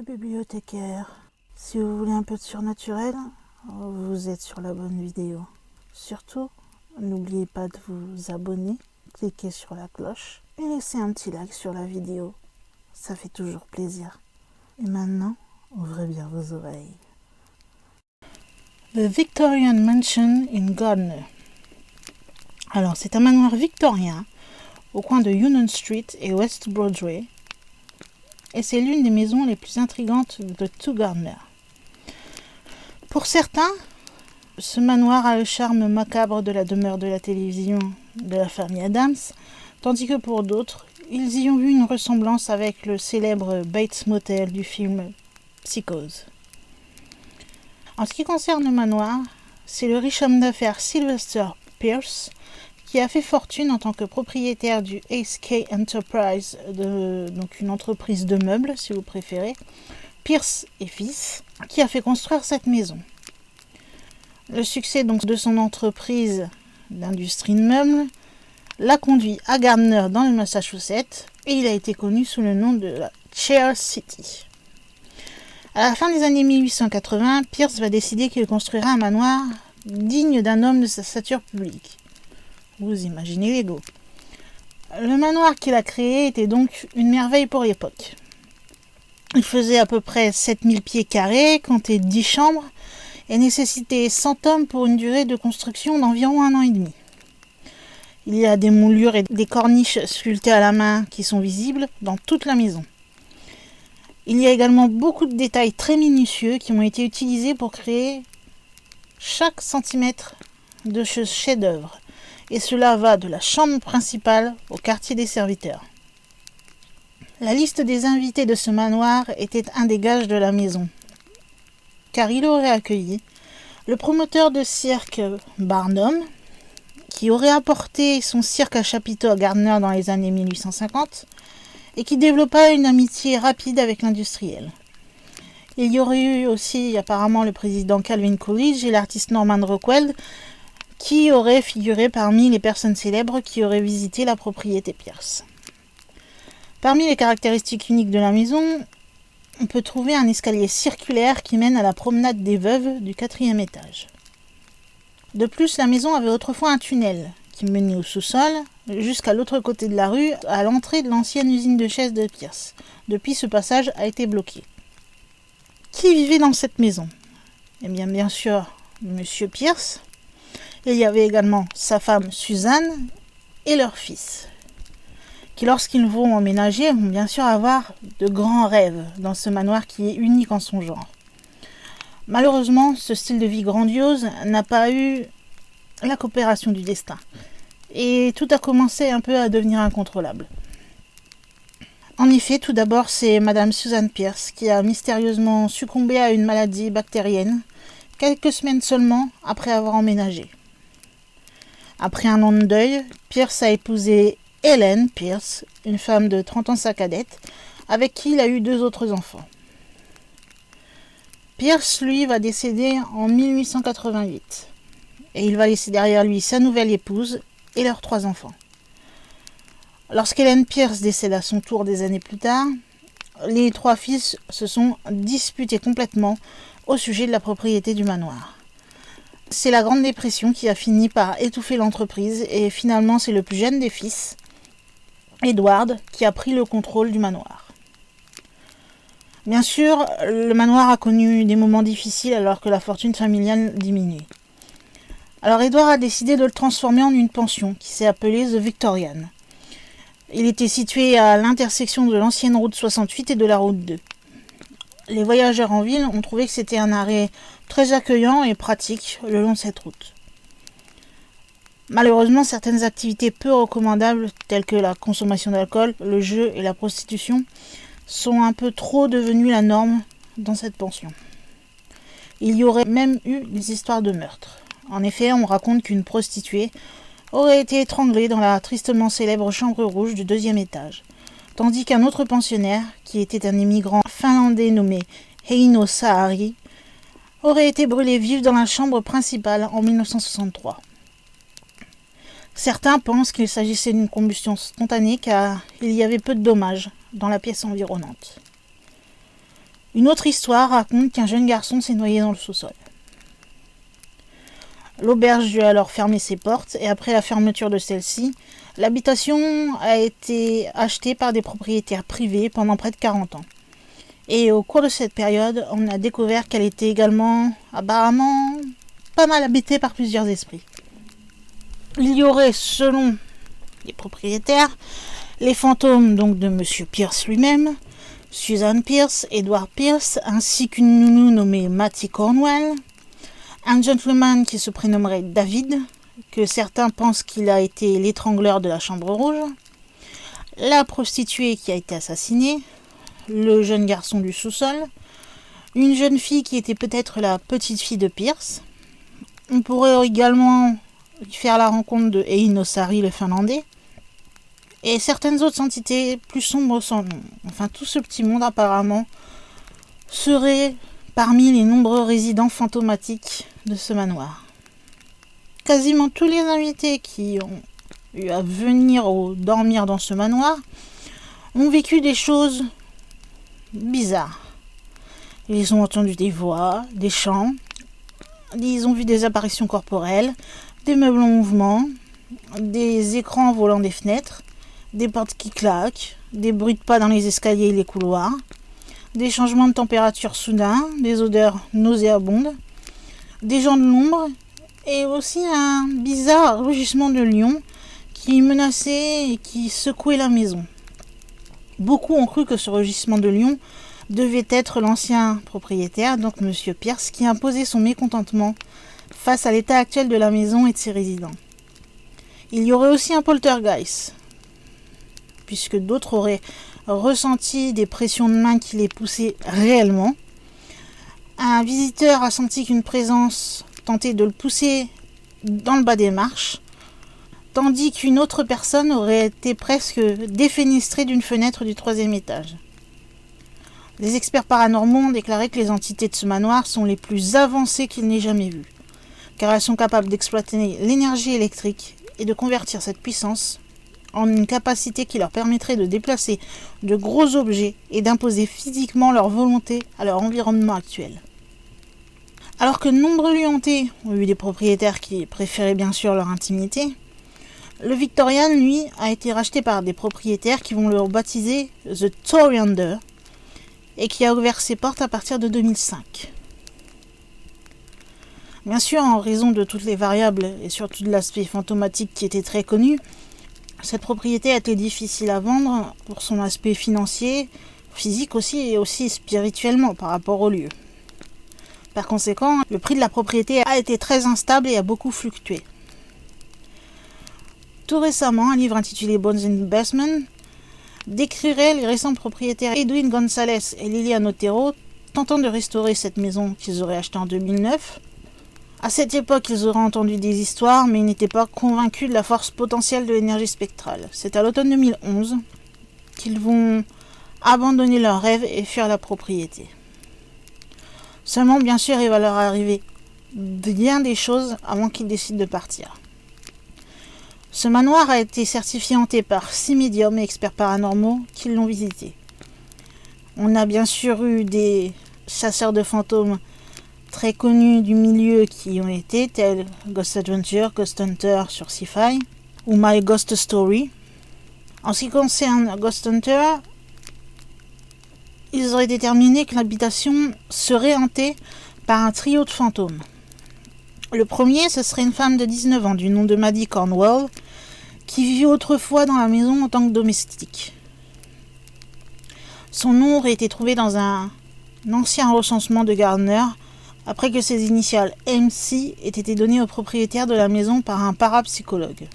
bibliothécaire. Si vous voulez un peu de surnaturel, vous êtes sur la bonne vidéo. Surtout, n'oubliez pas de vous abonner, cliquez sur la cloche et laissez un petit like sur la vidéo. Ça fait toujours plaisir. Et maintenant, ouvrez bien vos oreilles. The Victorian Mansion in Gardner. Alors, c'est un manoir victorien au coin de Union Street et West Broadway, et c'est l'une des maisons les plus intrigantes de tout Gardner. Pour certains, ce manoir a le charme macabre de la demeure de la télévision de la famille Addams, tandis que pour d'autres, ils y ont vu une ressemblance avec le célèbre Bates Motel du film Psychose. En ce qui concerne le manoir, c'est le riche homme d'affaires Sylvester Pierce qui a fait fortune en tant que propriétaire du Ace K Enterprise, donc une entreprise de meubles si vous préférez, Pierce et Fils, qui a fait construire cette maison. Le succès donc de son entreprise d'industrie de meubles l'a conduit à Gardner dans le Massachusetts et il a été connu sous le nom de la Chair City. À la fin des années 1880, Pierce va décider qu'il construira un manoir digne d'un homme de sa stature publique. Vous imaginez l'ego. Le manoir qu'il a créé était donc une merveille pour l'époque. Il faisait à peu près 7000 pieds carrés, comptait 10 chambres et nécessitait 100 hommes pour une durée de construction d'environ 1 an et demi. Il y a des moulures et des corniches sculptées à la main qui sont visibles dans toute la maison. Il y a également beaucoup de détails très minutieux qui ont été utilisés pour créer chaque centimètre de ce chef-d'œuvre. Et cela va de la chambre principale au quartier des serviteurs. La liste des invités de ce manoir était un des gages de la maison, car il aurait accueilli le promoteur de cirque Barnum, qui aurait apporté son cirque à chapiteau à Gardner dans les années 1850, et qui développa une amitié rapide avec l'industriel. Il y aurait eu aussi apparemment le président Calvin Coolidge et l'artiste Norman Rockwell, qui aurait figuré parmi les personnes célèbres qui auraient visité la propriété Pierce. Parmi les caractéristiques uniques de la maison, on peut trouver un escalier circulaire qui mène à la promenade des veuves du 4e étage. De plus, la maison avait autrefois un tunnel qui menait au sous-sol jusqu'à l'autre côté de la rue, à l'entrée de l'ancienne usine de chaises de Pierce. Depuis, ce passage a été bloqué. Qui vivait dans cette maison ? Eh bien sûr, Monsieur Pierce. Il y avait également sa femme Suzanne et leur fils, qui lorsqu'ils vont emménager vont bien sûr avoir de grands rêves dans ce manoir qui est unique en son genre. Malheureusement, ce style de vie grandiose n'a pas eu la coopération du destin, et tout a commencé un peu à devenir incontrôlable. En effet, tout d'abord, c'est Madame Suzanne Pierce qui a mystérieusement succombé à une maladie bactérienne quelques semaines seulement après avoir emménagé. Après un an de deuil, Pierce a épousé Helen Pierce, une femme de 30 ans sa cadette, avec qui il a eu 2 autres enfants. Pierce, lui, va décéder en 1888, et il va laisser derrière lui sa nouvelle épouse et leurs 3 enfants. Lorsqu'Helen Pierce décède à son tour des années plus tard, les 3 fils se sont disputés complètement au sujet de la propriété du manoir. C'est la Grande Dépression qui a fini par étouffer l'entreprise et finalement c'est le plus jeune des fils, Edward, qui a pris le contrôle du manoir. Bien sûr, le manoir a connu des moments difficiles alors que la fortune familiale diminuait. Alors Edward a décidé de le transformer en une pension qui s'est appelée The Victorian. Il était situé à l'intersection de l'ancienne route 68 et de la route 2. Les voyageurs en ville ont trouvé que c'était un arrêt très accueillant et pratique le long de cette route. Malheureusement, certaines activités peu recommandables, telles que la consommation d'alcool, le jeu et la prostitution, sont un peu trop devenues la norme dans cette pension. Il y aurait même eu des histoires de meurtre. En effet, on raconte qu'une prostituée aurait été étranglée dans la tristement célèbre chambre rouge du 2e étage, tandis qu'un autre pensionnaire, qui était un immigrant finlandais nommé Heino Saari, aurait été brûlé vif dans la chambre principale en 1963. Certains pensent qu'il s'agissait d'une combustion spontanée car il y avait peu de dommages dans la pièce environnante. Une autre histoire raconte qu'un jeune garçon s'est noyé dans le sous-sol. L'auberge dut alors fermer ses portes et après la fermeture de celle-ci, l'habitation a été achetée par des propriétaires privés pendant près de 40 ans. Et au cours de cette période, on a découvert qu'elle était également apparemment pas mal habitée par plusieurs esprits. Il y aurait, selon les propriétaires, les fantômes donc de Monsieur Pierce lui-même, Susan Pierce, Edward Pierce, ainsi qu'une nounou nommée Mattie Cornwell, un gentleman qui se prénommerait David, que certains pensent qu'il a été l'étrangleur de la Chambre Rouge, la prostituée qui a été assassinée, le jeune garçon du sous-sol, une jeune fille qui était peut-être la petite fille de Pierce. On pourrait également faire la rencontre de Eino Sari, le Finlandais, et certaines autres entités plus sombres sans nom. Enfin, tout ce petit monde apparemment serait parmi les nombreux résidents fantomatiques de ce manoir. Quasiment tous les invités qui ont eu à venir ou dormir dans ce manoir ont vécu des choses bizarres. Ils ont entendu des voix, des chants, ils ont vu des apparitions corporelles, des meubles en mouvement, des écrans volant des fenêtres, des portes qui claquent, des bruits de pas dans les escaliers et les couloirs, des changements de température soudains, des odeurs nauséabondes, des gens de l'ombre et aussi un bizarre rugissement de lion qui menaçait et qui secouait la maison. Beaucoup ont cru que ce rugissement de lion devait être l'ancien propriétaire, donc Monsieur Pierce, qui imposait son mécontentement face à l'état actuel de la maison et de ses résidents. Il y aurait aussi un poltergeist, puisque d'autres auraient ressenti des pressions de main qui les poussaient réellement. Un visiteur a senti qu'une présence tentait de le pousser dans le bas des marches, tandis qu'une autre personne aurait été presque défenestrée d'une fenêtre du 3e étage. Les experts paranormaux ont déclaré que les entités de ce manoir sont les plus avancées qu'ils n'aient jamais vues, car elles sont capables d'exploiter l'énergie électrique et de convertir cette puissance en une capacité qui leur permettrait de déplacer de gros objets et d'imposer physiquement leur volonté à leur environnement actuel. Alors que de nombreux lieux hantés ont eu des propriétaires qui préféraient bien sûr leur intimité, le Victorian, lui, a été racheté par des propriétaires qui vont le baptiser The Toriander et qui a ouvert ses portes à partir de 2005. Bien sûr, en raison de toutes les variables et surtout de l'aspect fantomatique qui était très connu, cette propriété a été difficile à vendre pour son aspect financier, physique aussi et aussi spirituellement par rapport au lieu. Par conséquent, le prix de la propriété a été très instable et a beaucoup fluctué. Tout récemment, un livre intitulé Bones in the Basement décrirait les récents propriétaires Edwin Gonzalez et Lilian Otero tentant de restaurer cette maison qu'ils auraient achetée en 2009. À cette époque, ils auraient entendu des histoires, mais ils n'étaient pas convaincus de la force potentielle de l'énergie spectrale. C'est à l'automne 2011 qu'ils vont abandonner leurs rêves et fuir la propriété. Seulement, bien sûr, il va leur arriver bien des choses avant qu'ils décident de partir. Ce manoir a été certifié hanté par 6 médiums et experts paranormaux qui l'ont visité. On a bien sûr eu des chasseurs de fantômes très connus du milieu qui y ont été, tels Ghost Adventure, Ghost Hunter sur Sci-Fi ou My Ghost Story. En ce qui concerne Ghost Hunter, ils auraient déterminé que l'habitation serait hantée par un trio de fantômes. Le premier, ce serait une femme de 19 ans du nom de Mattie Cornwell qui vivait autrefois dans la maison en tant que domestique. Son nom aurait été trouvé dans un ancien recensement de Gardner après que ses initiales MC aient été données au propriétaire de la maison par un parapsychologue.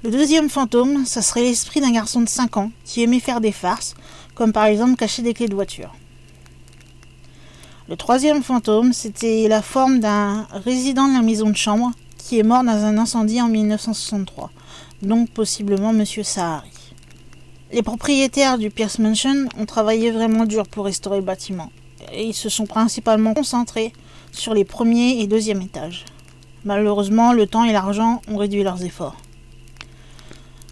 Le deuxième fantôme, ça serait l'esprit d'un garçon de 5 ans qui aimait faire des farces, comme par exemple cacher des clés de voiture. Le troisième fantôme, c'était la forme d'un résident de la maison de chambre qui est mort dans un incendie en 1963, donc possiblement Monsieur Sahari. Les propriétaires du Pierce Mansion ont travaillé vraiment dur pour restaurer le bâtiment, et ils se sont principalement concentrés sur les premiers et deuxièmes étages. Malheureusement, le temps et l'argent ont réduit leurs efforts.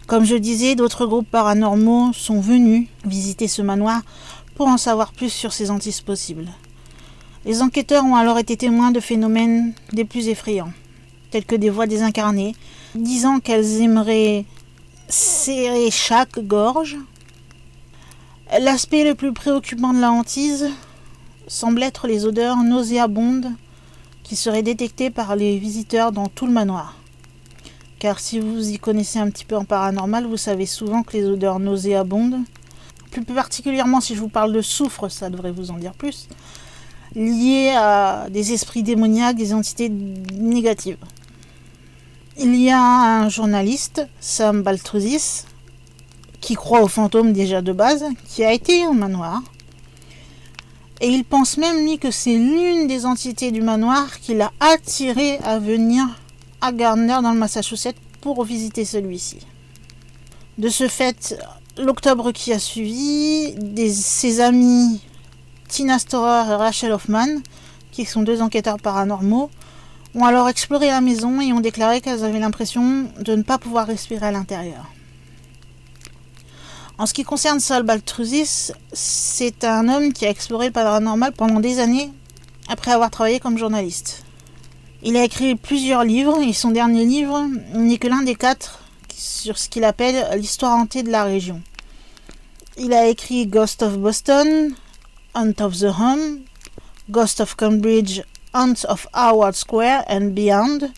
Comme je disais, d'autres groupes paranormaux sont venus visiter ce manoir pour en savoir plus sur ces entises possibles. Les enquêteurs ont alors été témoins de phénomènes des plus effrayants, tels que des voix désincarnées, disant qu'elles aimeraient serrer chaque gorge. L'aspect le plus préoccupant de la hantise semble être les odeurs nauséabondes qui seraient détectées par les visiteurs dans tout le manoir. Car si vous y connaissez un petit peu en paranormal, vous savez souvent que les odeurs nauséabondes, plus particulièrement si je vous parle de soufre, ça devrait vous en dire plus, liées à des esprits démoniaques, des entités négatives. Il y a un journaliste, Sam Baltrusis, qui croit aux fantômes déjà de base, qui a été au manoir. Et il pense même, lui, que c'est l'une des entités du manoir qui l'a attiré à venir à Gardner dans le Massachusetts pour visiter celui-ci. De ce fait, l'octobre qui a suivi, ses amis Tina Storer et Rachel Hoffman, qui sont 2 enquêteurs paranormaux, ont alors exploré la maison et ont déclaré qu'elles avaient l'impression de ne pas pouvoir respirer à l'intérieur. En ce qui concerne Saul Baltrusis, c'est un homme qui a exploré le paranormal pendant des années après avoir travaillé comme journaliste. Il a écrit plusieurs livres et son dernier livre n'est que l'un des 4 sur ce qu'il appelle l'histoire hantée de la région. Il a écrit Ghost of Boston, Haunt of the Home, Ghost of Cambridge, Haunt of Howard Square and Beyond,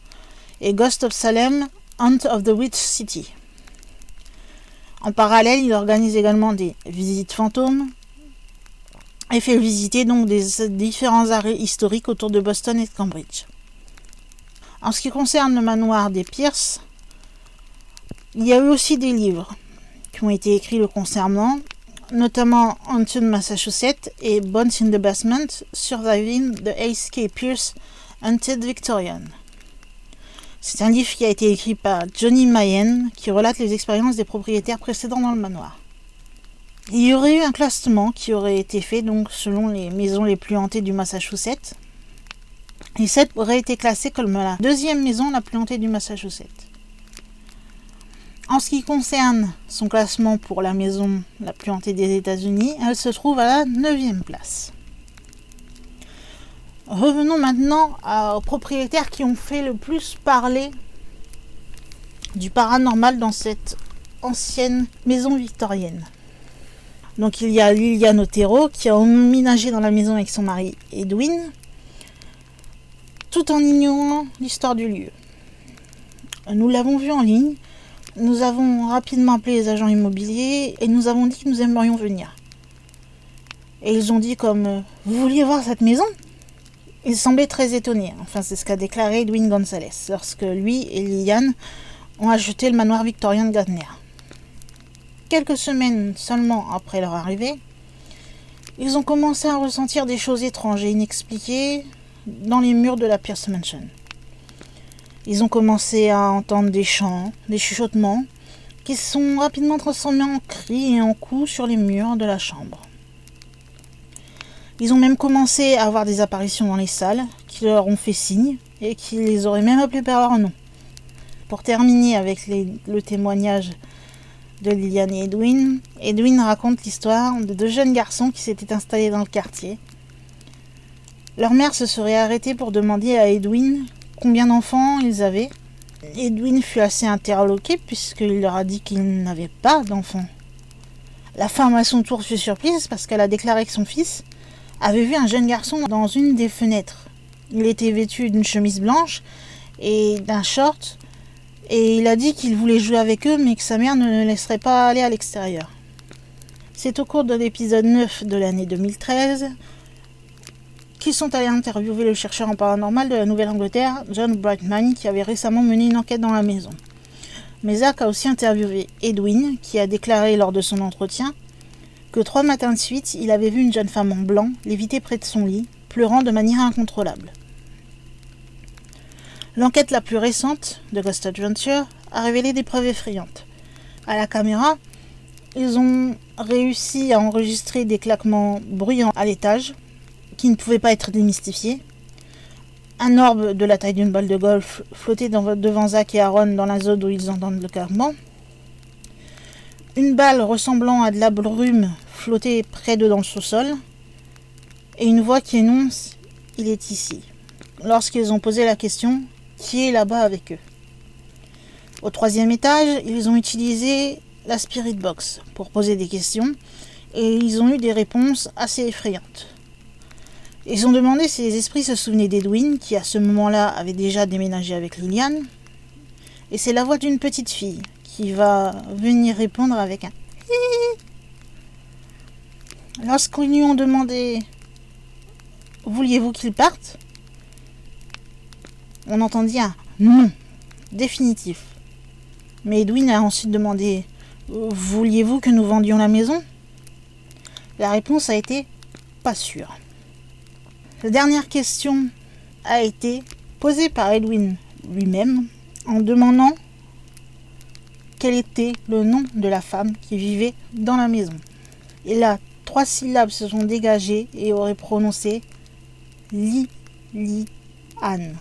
et Ghost of Salem, Haunt of the Witch City. En parallèle, il organise également des visites fantômes et fait visiter donc des différents arrêts historiques autour de Boston et de Cambridge. En ce qui concerne le manoir des Pierce, il y a eu aussi des livres qui ont été écrits le concernant, notamment Haunted Massachusetts et Bones in the Basement, Surviving the A.K. Pierce Haunted Victorian. C'est un livre qui a été écrit par Johnny Mayen, qui relate les expériences des propriétaires précédents dans le manoir. Il y aurait eu un classement qui aurait été fait donc selon les maisons les plus hantées du Massachusetts. Et cette aurait été classée comme la 2e maison la plus hantée du Massachusetts. En ce qui concerne son classement pour la maison la plus hantée des États-Unis, elle se trouve à la 9e place. Revenons maintenant aux propriétaires qui ont fait le plus parler du paranormal dans cette ancienne maison victorienne. Donc il y a Liliane Otero qui a emménagé dans la maison avec son mari Edwin, tout en ignorant l'histoire du lieu. Nous l'avons vu en ligne, nous avons rapidement appelé les agents immobiliers et nous avons dit que nous aimerions venir. Et ils ont dit comme « Vous vouliez voir cette maison ?» Ils semblaient très étonnés, enfin c'est ce qu'a déclaré Edwin Gonzalez, lorsque lui et Liliane ont acheté le manoir victorien de Gardner. Quelques semaines seulement après leur arrivée, ils ont commencé à ressentir des choses étranges et inexpliquées dans les murs de la Pierce Mansion. Ils ont commencé à entendre des chants, des chuchotements, qui se sont rapidement transformés en cris et en coups sur les murs de la chambre. Ils ont même commencé à avoir des apparitions dans les salles, qui leur ont fait signe, et qui les auraient même appelés par leur nom. Pour terminer avec le témoignage de Liliane et Edwin, Edwin raconte l'histoire de 2 jeunes garçons qui s'étaient installés dans le quartier. Leur mère se serait arrêtée pour demander à Edwin combien d'enfants ils avaient. Edwin fut assez interloqué puisqu'il leur a dit qu'il n'avait pas d'enfants. La femme à son tour fut surprise parce qu'elle a déclaré que son fils avait vu un jeune garçon dans une des fenêtres. Il était vêtu d'une chemise blanche et d'un short, et il a dit qu'il voulait jouer avec eux, mais que sa mère ne le laisserait pas aller à l'extérieur. C'est au cours de l'épisode 9 de l'année 2013 qu'ils sont allés interviewer le chercheur en paranormal de la Nouvelle-Angleterre, John Brightman, qui avait récemment mené une enquête dans la maison. Mais Zach a aussi interviewé Edwin, qui a déclaré lors de son entretien que 3 matins de suite, il avait vu une jeune femme en blanc léviter près de son lit, pleurant de manière incontrôlable. L'enquête la plus récente de Ghost Adventure a révélé des preuves effrayantes. À la caméra, ils ont réussi à enregistrer des claquements bruyants à l'étage, qui ne pouvaient pas être démystifiés. Un orbe de la taille d'une balle de golf flottait devant Zach et Aaron dans la zone où ils entendent le claquement. Une balle ressemblant à de la brume flotter près d'eux dans le sous-sol et une voix qui énonce « Il est ici ». Lorsqu'ils ont posé la question « Qui est là-bas avec eux ?» Au 3e étage, ils ont utilisé la Spirit Box pour poser des questions et ils ont eu des réponses assez effrayantes. Ils ont demandé si les esprits se souvenaient d'Edwin, qui à ce moment-là avait déjà déménagé avec Liliane, et c'est la voix d'une petite fille qui va venir répondre avec un « Lorsqu'ils lui ont demandé « Vouliez-vous qu'il parte ?» On entendit un « Non » définitif. Mais Edwin a ensuite demandé « Vouliez-vous que nous vendions la maison ?» La réponse a été « Pas sûr ». La dernière question a été posée par Edwin lui-même en demandant quel était le nom de la femme qui vivait dans la maison. Et là, 3 syllabes se sont dégagées et auraient prononcé Li Anne.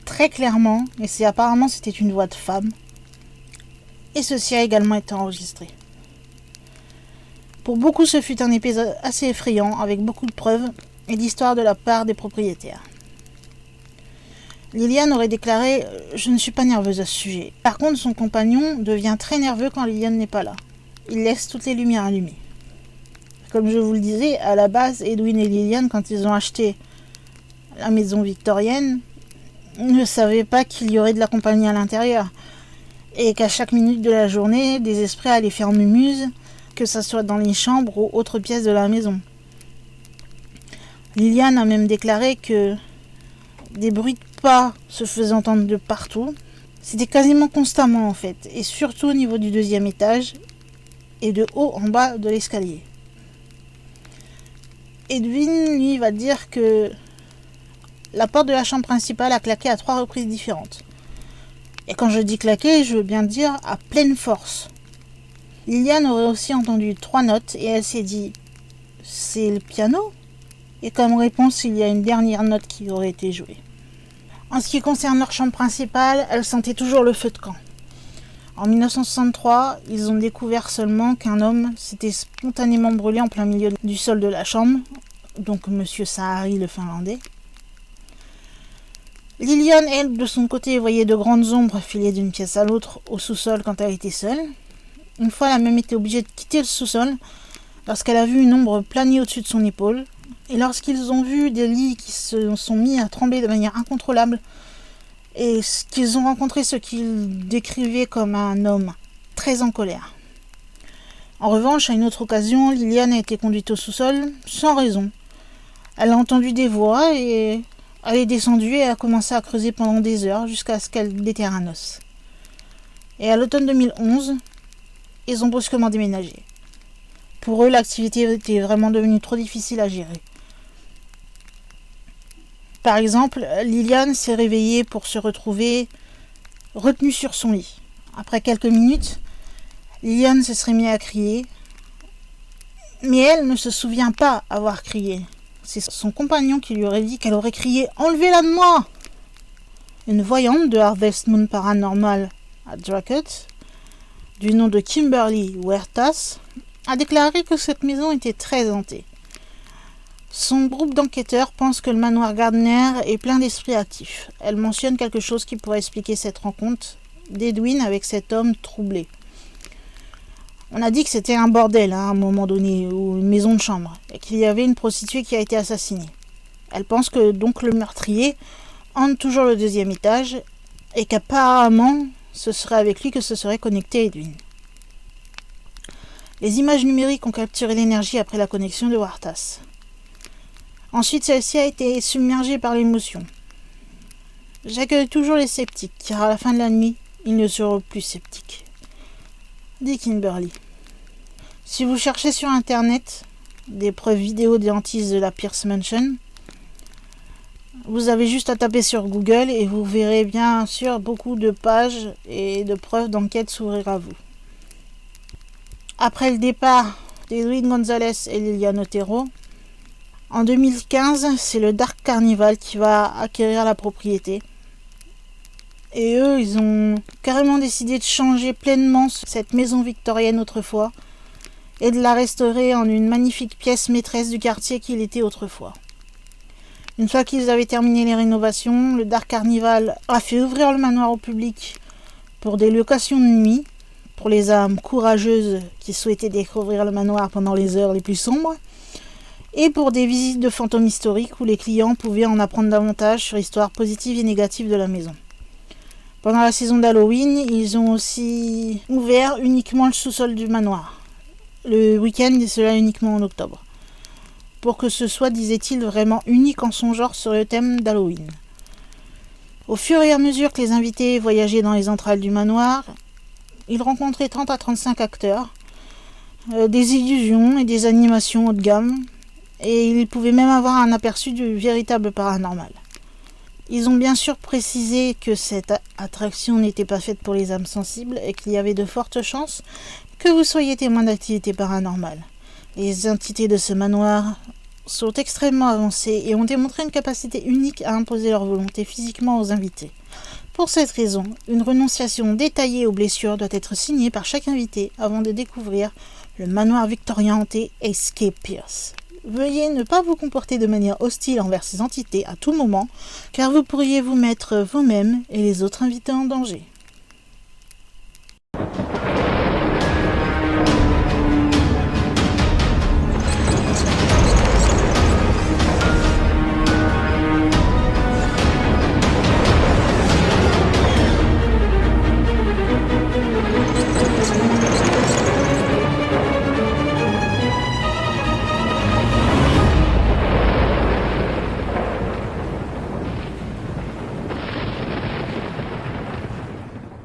Très clairement, et apparemment c'était une voix de femme. Et ceci a également été enregistré. Pour beaucoup, ce fut un épisode assez effrayant, avec beaucoup de preuves et d'histoires de la part des propriétaires. Liliane aurait déclaré « Je ne suis pas nerveuse à ce sujet ». Par contre, son compagnon devient très nerveux quand Liliane n'est pas là. Il laisse toutes les lumières allumées. Comme je vous le disais, à la base, Edwin et Liliane, quand ils ont acheté la maison victorienne, ne savaient pas qu'il y aurait de la compagnie à l'intérieur. Et qu'à chaque minute de la journée, des esprits allaient faire mumuse, que ce soit dans les chambres ou autres pièces de la maison. Liliane a même déclaré que des bruits de pas se faisaient entendre de partout. C'était quasiment constamment en fait, et surtout au niveau du 2e étage et de haut en bas de l'escalier. Edwin, lui, va dire que la porte de la chambre principale a claqué à 3 reprises différentes. Et quand je dis claquer, je veux bien dire à pleine force. Liliane aurait aussi entendu 3 notes et elle s'est dit « C'est le piano ?» Et comme réponse, il y a une dernière note qui aurait été jouée. En ce qui concerne leur chambre principale, elle sentait toujours le feu de camp. En 1963, ils ont découvert seulement qu'un homme s'était spontanément brûlé en plein milieu du sol de la chambre, donc Monsieur Sahari le Finlandais. Liliane, elle, de son côté, voyait de grandes ombres filer d'une pièce à l'autre au sous-sol quand elle était seule. Une fois, elle a même été obligée de quitter le sous-sol lorsqu'elle a vu une ombre planer au-dessus de son épaule. Et lorsqu'ils ont vu des lits qui se sont mis à trembler de manière incontrôlable et qu'ils ont rencontré ce qu'ils décrivaient comme un homme très en colère. En revanche, à une autre occasion, Liliane a été conduite au sous-sol sans raison. Elle a entendu des voix et elle est descendue et a commencé à creuser pendant des heures jusqu'à ce qu'elle déterre un os. Et à l'automne 2011, ils ont brusquement déménagé. Pour eux, l'activité était vraiment devenue trop difficile à gérer. Par exemple, Liliane s'est réveillée pour se retrouver retenue sur son lit. Après quelques minutes, Liliane se serait mise à crier, mais elle ne se souvient pas avoir crié. C'est son compagnon qui lui aurait dit qu'elle aurait crié « Enlevez-la de moi !» Une voyante de Harvest Moon Paranormal à Dracut, du nom de Kimberly Huertas, a déclaré que cette maison était très hantée. Son groupe d'enquêteurs pense que le manoir Gardner est plein d'esprits actifs. Elle mentionne quelque chose qui pourrait expliquer cette rencontre d'Edwin avec cet homme troublé. On a dit que c'était un bordel à un moment donné, ou une maison de chambre, et qu'il y avait une prostituée qui a été assassinée. Elle pense que donc le meurtrier hante toujours le 2e étage, et qu'apparemment ce serait avec lui que se serait connecté Edwin. Les images numériques ont capturé l'énergie après la connexion de Huertas. Ensuite, celle-ci a été submergée par l'émotion. J'accueille toujours les sceptiques, car à la fin de la nuit, ils ne seront plus sceptiques. Dit Kimberly. Si vous cherchez sur internet des preuves vidéo des hantises de la Pierce Mansion, vous avez juste à taper sur Google et vous verrez bien sûr beaucoup de pages et de preuves d'enquête s'ouvrir à vous. Après le départ d'Edwin Gonzalez et Liliane Otero, en 2015, c'est le Dark Carnival qui va acquérir la propriété. Et eux, ils ont carrément décidé de changer pleinement cette maison victorienne autrefois et de la restaurer en une magnifique pièce maîtresse du quartier qu'il était autrefois. Une fois qu'ils avaient terminé les rénovations, le Dark Carnival a fait ouvrir le manoir au public pour des locations de nuit, pour les âmes courageuses qui souhaitaient découvrir le manoir pendant les heures les plus sombres, et pour des visites de fantômes historiques où les clients pouvaient en apprendre davantage sur l'histoire positive et négative de la maison. Pendant la saison d'Halloween, ils ont aussi ouvert uniquement le sous-sol du manoir, le week-end et cela uniquement en octobre, pour que ce soit, disait-il, vraiment unique en son genre sur le thème d'Halloween. Au fur et à mesure que les invités voyageaient dans les entrailles du manoir, ils rencontraient 30 à 35 acteurs, des illusions et des animations haut de gamme, et ils pouvaient même avoir un aperçu du véritable paranormal. Ils ont bien sûr précisé que cette attraction n'était pas faite pour les âmes sensibles et qu'il y avait de fortes chances que vous soyez témoin d'activités paranormales. Les entités de ce manoir sont extrêmement avancées et ont démontré une capacité unique à imposer leur volonté physiquiquement aux invités. Pour cette raison, une renonciation détaillée aux blessures doit être signée par chaque invité avant de découvrir le manoir victorien hanté Escape Pierce. Veuillez ne pas vous comporter de manière hostile envers ces entités à tout moment, car vous pourriez vous mettre vous-même et les autres invités en danger.